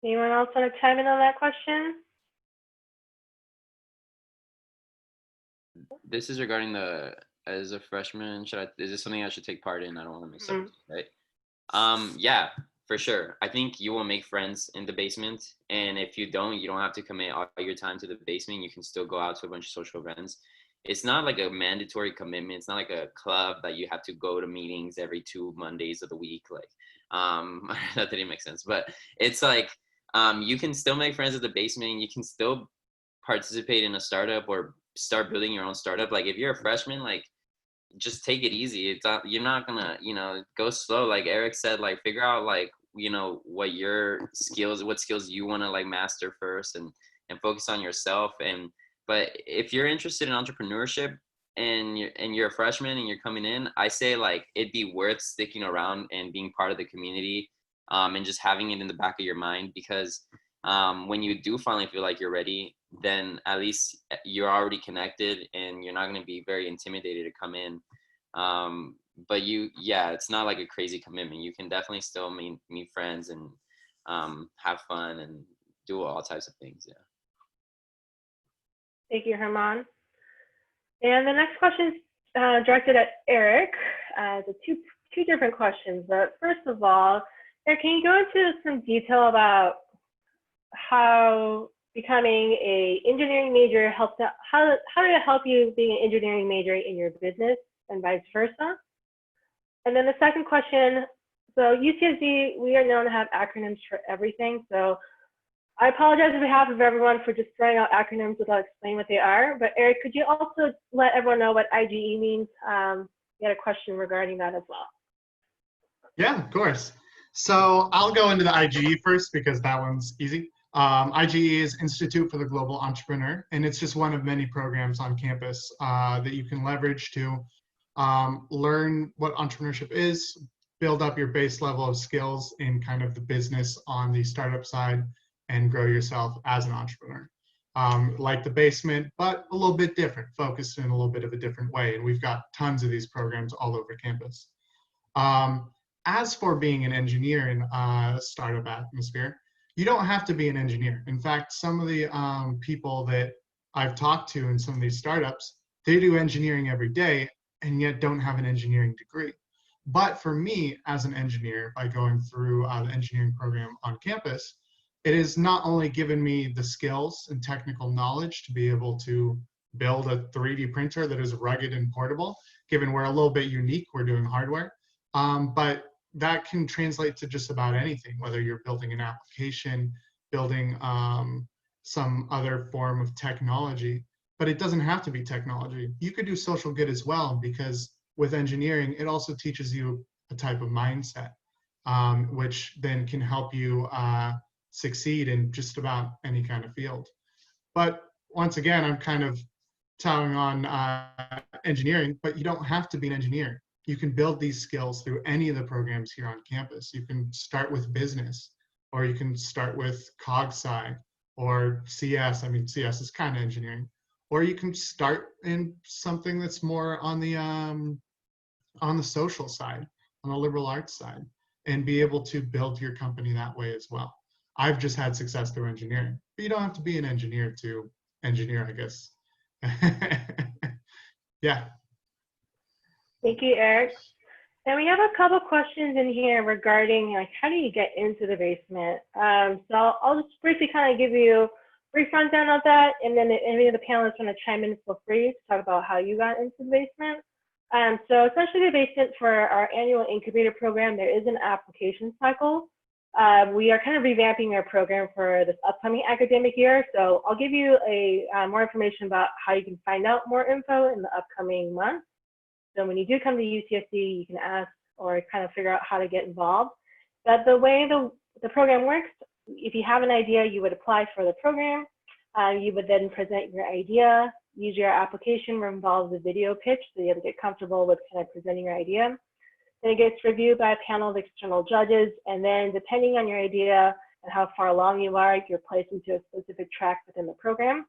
A: Anyone else want to chime in on that question?
F: This is regarding as a freshman, is this something I should take part in? I don't want to mix up, right? Yeah, for sure. I think you will make friends in the basement, and if you don't have to commit all your time to the basement. You can still go out to a bunch of social events. It's not like a mandatory commitment. It's not like a club that you have to go to meetings every 2 Mondays of the week. Like, that didn't make sense, but it's like you can still make friends at the basement. You can still participate in a startup or start building your own startup. Like if you're a freshman, like just take it easy. It's not, you're not gonna, go slow. Like Eric said, like figure out like, what your skills, what skills you want to like master first and focus on yourself. But if you're interested in entrepreneurship and you're a freshman and you're coming in, I say like it'd be worth sticking around and being part of the community, and just having it in the back of your mind, because when you do finally feel like you're ready, then at least you're already connected and you're not going to be very intimidated to come in. But it's not like a crazy commitment. You can definitely still meet friends and have fun and do all types of things. Yeah.
A: Thank you, Herman. And the next question is directed at Eric. The two different questions. But first of all, Eric, can you go into some detail about how becoming an engineering major how did it help you being an engineering major in your business and vice versa? And then the second question, so UCSD, we are known to have acronyms for everything. So I apologize on behalf of everyone for just throwing out acronyms without explaining what they are. But Eric, could you also let everyone know what IGE means? We had a question regarding that as well.
D: Yeah, of course. So I'll go into the IGE first because that one's easy. IGE is Institute for the Global Entrepreneur, and it's just one of many programs on campus that you can leverage to learn what entrepreneurship is, build up your base level of skills in kind of the business on the startup side, and grow yourself as an entrepreneur. Like the basement, but a little bit different, focused in a little bit of a different way. And we've got tons of these programs all over campus. As for being an engineer in a startup atmosphere, you don't have to be an engineer. In fact, some of the people that I've talked to in some of these startups, they do engineering every day and yet don't have an engineering degree. But for me, as an engineer, by going through the engineering program on campus, it has not only given me the skills and technical knowledge to be able to build a 3D printer that is rugged and portable, given we're a little bit unique, we're doing hardware, but that can translate to just about anything, whether you're building an application, building some other form of technology, but it doesn't have to be technology. You could do social good as well, because with engineering, it also teaches you a type of mindset, which then can help you succeed in just about any kind of field. But once again, I'm kind of touting on engineering, but you don't have to be an engineer. You can build these skills through any of the programs here on campus. You can start with business, or you can start with cog-sci or CS. I mean, CS is kind of engineering. Or you can start in something that's more on the social side, on the liberal arts side, and be able to build your company that way as well. I've just had success through engineering, but you don't have to be an engineer to engineer, I guess. Yeah.
A: Thank you, Eric. And we have a couple questions in here regarding like how do you get into the basement? So I'll just briefly kind of give you a brief rundown of that, and then if any of the panelists want to chime in, feel free to talk about how you got into the basement. So essentially the basement for our annual Incubator program, there is an application cycle. We are kind of revamping our program for this upcoming academic year. So I'll give you more information about how you can find out more info in the upcoming month. So when you do come to UTSC, you can ask or kind of figure out how to get involved. But the way the program works, if you have an idea, you would apply for the program. You would then present your idea. Usually our application involves a video pitch, so you have to get comfortable with kind of presenting your idea. Then it gets reviewed by a panel of external judges, and then depending on your idea and how far along you are, you're placed into a specific track within the program.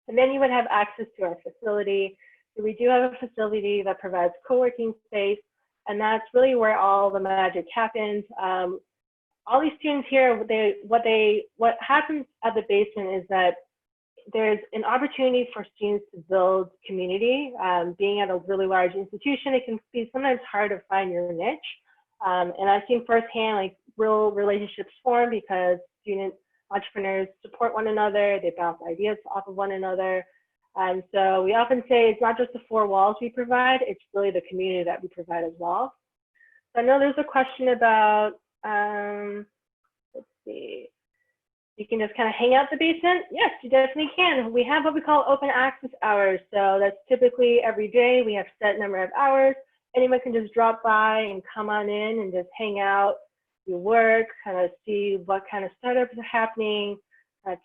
A: And then you would have access to our facility. So we do have a facility that provides co-working space, and that's really where all the magic happens. All these students here, what happens at the basement is that there's an opportunity for students to build community. Being at a really large institution, it can be sometimes hard to find your niche. And I've seen firsthand like real relationships form because student entrepreneurs support one another, they bounce ideas off of one another. And so we often say it's not just the four walls we provide, it's really the community that we provide as well. So I know there's a question about, let's see, you can just kind of hang out the basement. Yes, you definitely can. We have what we call open access hours. So that's typically every day. We have set number of hours. Anyone can just drop by and come on in and just hang out, do work, kind of see what kind of startups are happening,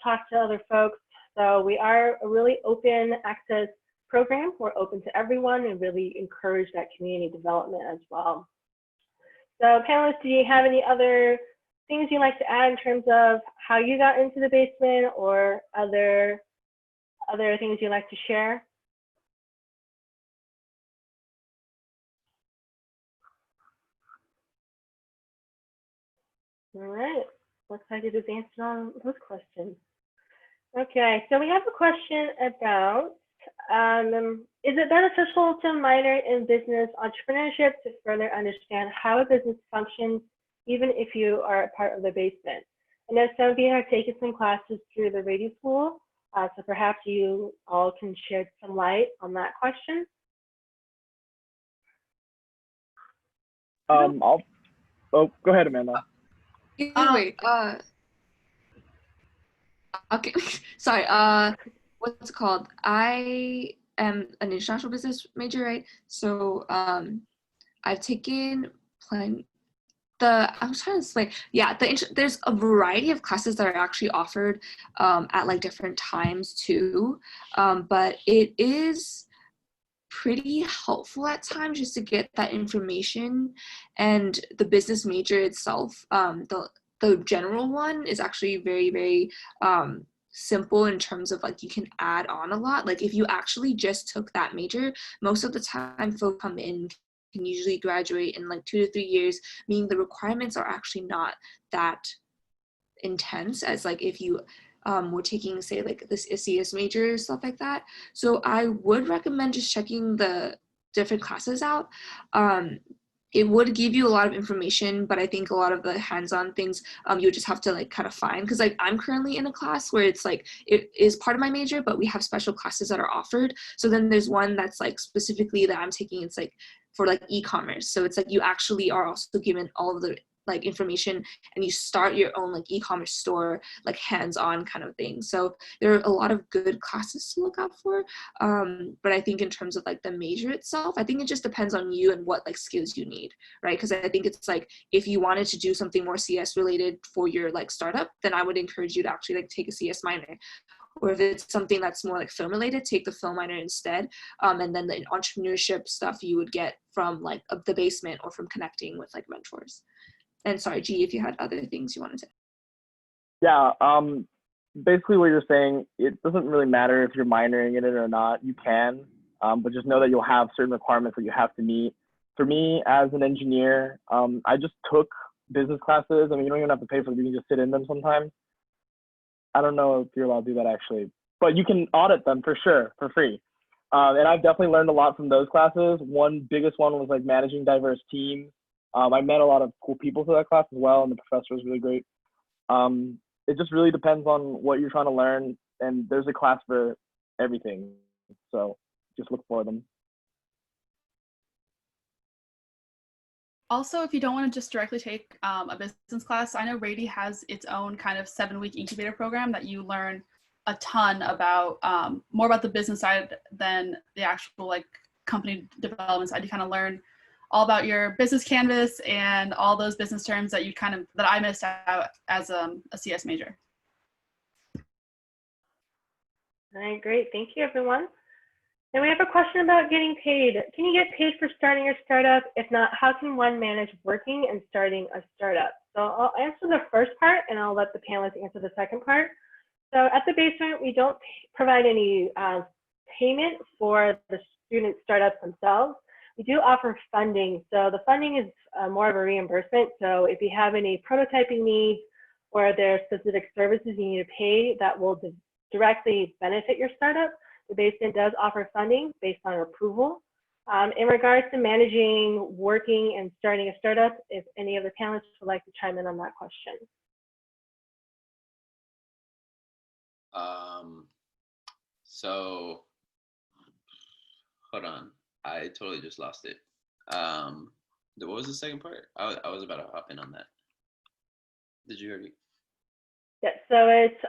A: talk to other folks. So we are a really open access program. We're open to everyone and really encourage that community development as well. So panelists, do you have any other things you'd like to add in terms of how you got into the basement or other things you'd like to share? All right, looks like it has answered all those questions. Okay, so we have a question about, is it beneficial to minor in business entrepreneurship to further understand how a business functions, even if you are a part of the basement? I know some of you have taken some classes through the radio school, so perhaps you all can shed some light on that question.
B: Go ahead, Amanda.
E: Wait, okay, sorry, what's it called? I am an international business major, right? So I've taken I was trying to explain, yeah, there's a variety of classes that are actually offered at like different times too, but it is pretty helpful at times just to get that information. And the business major itself, the general one is actually very, very simple in terms of like you can add on a lot. Like if you actually just took that major, most of the time folks come in can usually graduate in like 2 to 3 years, meaning the requirements are actually not that intense as like if you were taking, say, like this CS major, stuff like that. So I would recommend just checking the different classes out. It would give you a lot of information, but I think a lot of the hands-on things you would just have to like kind of find, because like I'm currently in a class where it's like it is part of my major, but we have special classes that are offered. So then there's one that's like specifically that I'm taking, it's like for like e-commerce. So it's like you actually are also given all of the like information, and you start your own like e-commerce store, like hands-on kind of thing. So there are a lot of good classes to look out for. But I think in terms of like the major itself, I think it just depends on you and what like skills you need, right? Because I think it's like if you wanted to do something more CS related for your like startup, then I would encourage you to actually like take a CS minor. Or if it's something that's more like film related, take the film minor instead. And then the entrepreneurship stuff you would get from like the basement or from connecting with like mentors. And sorry, G, if you had other things you wanted to.
B: Yeah, basically what you're saying, it doesn't really matter if you're minoring in it or not. You can, but just know that you'll have certain requirements that you have to meet. For me, as an engineer, I just took business classes. I mean, you don't even have to pay for them. You can just sit in them sometimes. I don't know if you're allowed to do that actually, but you can audit them for sure, for free. And I've definitely learned a lot from those classes. One biggest one was like managing diverse teams. I met a lot of cool people through that class as well, and the professor was really great. It just really depends on what you're trying to learn, and there's a class for everything. So just look for them.
C: Also, if you don't want to just directly take a business class, I know Rady has its own kind of 7-week incubator program that you learn a ton about, more about the business side than the actual like company development side. You kind of learn all about your business canvas and all those business terms that that I missed out as a CS major.
A: All right, great. Thank you, everyone. And we have a question about getting paid. Can you get paid for starting your startup? If not, how can one manage working and starting a startup? So I'll answer the first part, and I'll let the panelists answer the second part. So at the basement, we don't provide any payment for the student startups themselves. We do offer funding. So the funding is more of a reimbursement. So if you have any prototyping needs or there are specific services you need to pay that will directly benefit your startup, the basement does offer funding based on approval. In regards to managing, working, and starting a startup, if any of the panelists would like to chime in on that question.
F: So, hold on. I totally just lost it. What was the second part? I was about to hop in on that. Did you hear me?
A: Yeah, so it's,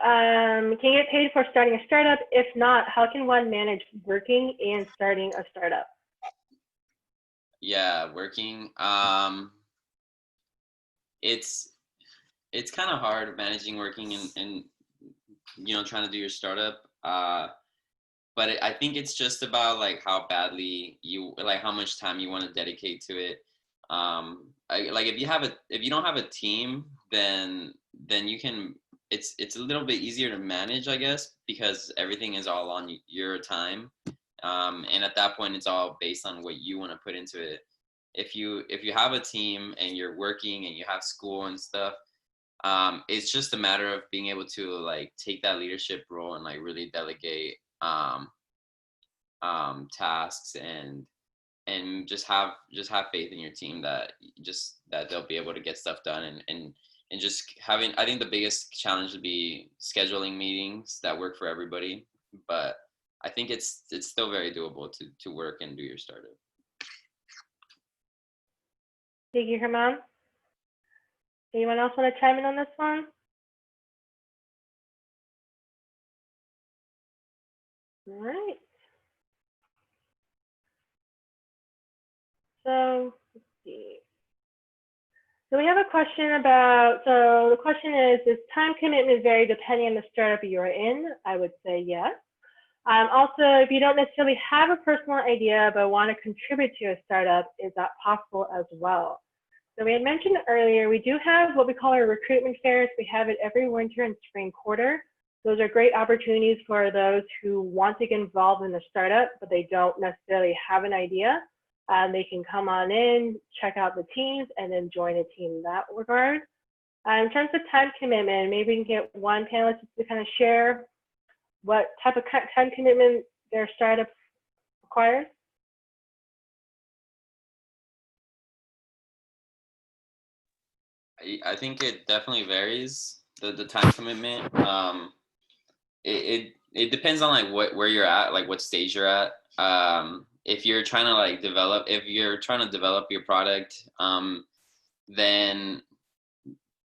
A: can you get paid for starting a startup? If not, how can one manage working and starting a startup?
F: Yeah, working. It's kind of hard managing working and trying to do your startup. But I think it's just about like how badly how much time you want to dedicate to it. If you don't have a team, then you can. It's a little bit easier to manage, I guess, because everything is all on your time. And at that point, it's all based on what you want to put into it. If you have a team and you're working and you have school and stuff, it's just a matter of being able to like take that leadership role and like really delegate tasks and just have faith in your team that they'll be able to get stuff done and just having. I think the biggest challenge would be scheduling meetings that work for everybody, but I think it's still very doable to work and do your startup.
A: Thank you, Herman. Anyone else want to chime in on this one? All right. So let's see. So we have a question about, so the question is time commitment vary depending on the startup you're in? I would say yes. Also, if you don't necessarily have a personal idea but want to contribute to a startup, is that possible as well? So we had mentioned earlier, we do have what we call our recruitment fairs. We have it every winter and spring quarter. Those are great opportunities for those who want to get involved in the startup, but they don't necessarily have an idea. They can come on in, check out the teams, and then join a team in that regard. In terms of time commitment, maybe we can get one panelist to kind of share what type of time commitment their startup requires.
F: I think it definitely varies, the time commitment. It depends on like where you're at, like what stage you're at. If you're trying to like if you're trying to develop your product, then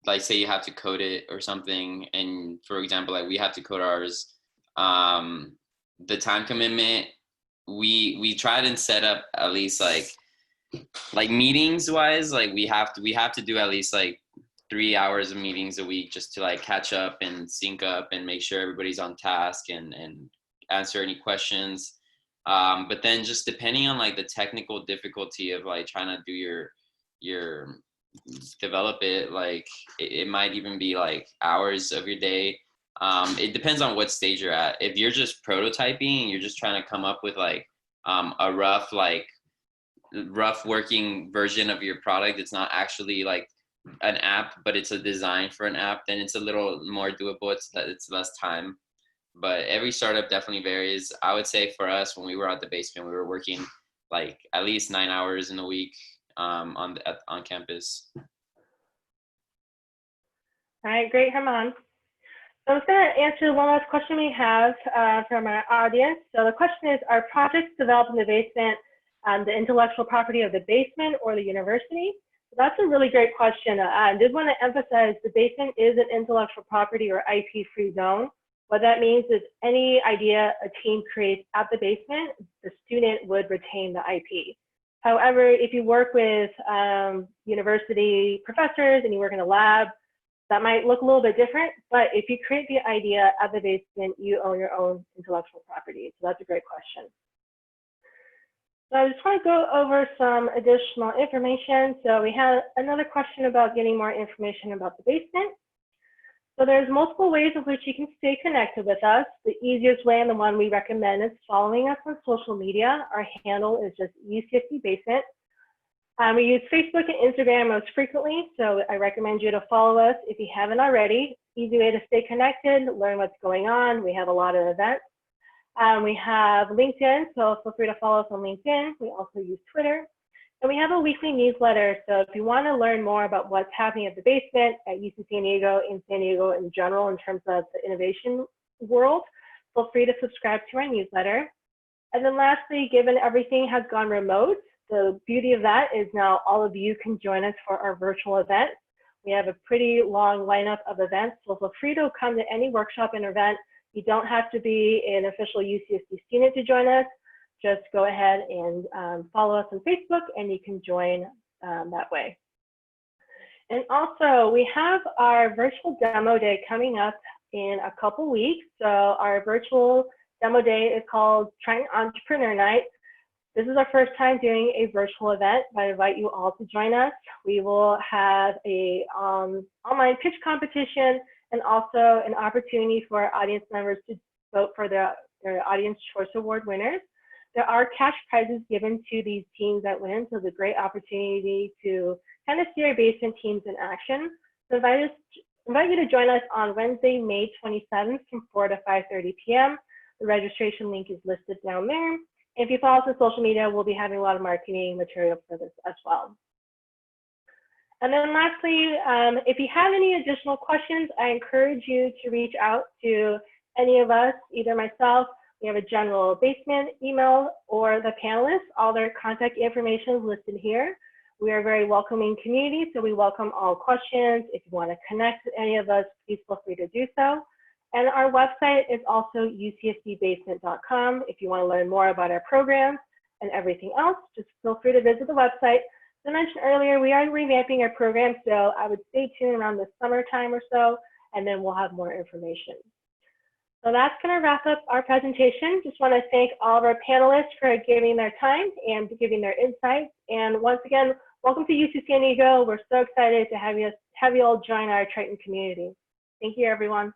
F: like say you have to code it or something, and for example, like we have to code ours. The time commitment, we tried and set up at least like meetings wise, like we have to do at least like 3 hours of meetings a week just to like catch up and sync up and make sure everybody's on task and answer any questions. But then just depending on like the technical difficulty of like trying to do your develop it, like it might even be like hours of your day. It depends on what stage you're at. If you're just prototyping and you're just trying to come up with like a rough working version of your product, it's not actually like an app, but it's a design for an app, then it's a little more doable. It's less time. But every startup definitely varies. I would say for us, when we were at the basement, we were working like at least 9 hours in a week on campus.
A: All right, great, Herman. So I'm just going to answer one last question we have from our audience. So the question is, are projects developed in the basement the intellectual property of the basement or the university? So that's a really great question. I did want to emphasize the basement is an intellectual property or IP-free zone. What that means is any idea a team creates at the basement, the student would retain the IP. However, if you work with university professors and you work in a lab, that might look a little bit different, but if you create the idea at the basement, you own your own intellectual property. So that's a great question. So I just want to go over some additional information. So we had another question about getting more information about the basement. So there's multiple ways in which you can stay connected with us. The easiest way and the one we recommend is following us on social media. Our handle is just UCSD Basement. We use Facebook and Instagram most frequently, so I recommend you to follow us if you haven't already. Easy way to stay connected, learn what's going on. We have a lot of events. We have LinkedIn, so feel free to follow us on LinkedIn. We also use Twitter. And we have a weekly newsletter, so if you want to learn more about what's happening at the basement, at UC San Diego, in San Diego in general, in terms of the innovation world, feel free to subscribe to our newsletter. And then lastly, given everything has gone remote, the beauty of that is now all of you can join us for our virtual event. We have a pretty long lineup of events, so feel free to come to any workshop and event. You don't have to be an official UCSD student to join us. Just go ahead and follow us on Facebook and you can join that way. And also, we have our virtual demo day coming up in a couple weeks. So our virtual demo day is called Triton Entrepreneur Night. This is our first time doing a virtual event. I invite you all to join us. We will have a online pitch competition and also an opportunity for our audience members to vote for their Audience Choice Award winners. There are cash prizes given to these teams that win, so it's a great opportunity to kind of see our basement teams in action. So I invite you to join us on Wednesday, May 27th from 4 to 5:30 p.m. The registration link is listed down there. If you follow us on social media, we'll be having a lot of marketing material for this as well. And then lastly, if you have any additional questions, I encourage you to reach out to any of us, either myself, we have a general basement email, or the panelists. All their contact information is listed here. We are a very welcoming community, so we welcome all questions. If you want to connect with any of us, please feel free to do so. And our website is also ucsdbasement.com. If you want to learn more about our programs and everything else, just feel free to visit the website. As I mentioned earlier, we are revamping our program, so I would stay tuned around the summertime or so, and then we'll have more information. So that's going to wrap up our presentation. Just want to thank all of our panelists for giving their time and giving their insights. And once again, welcome to UC San Diego. We're so excited to have you all join our Triton community. Thank you, everyone.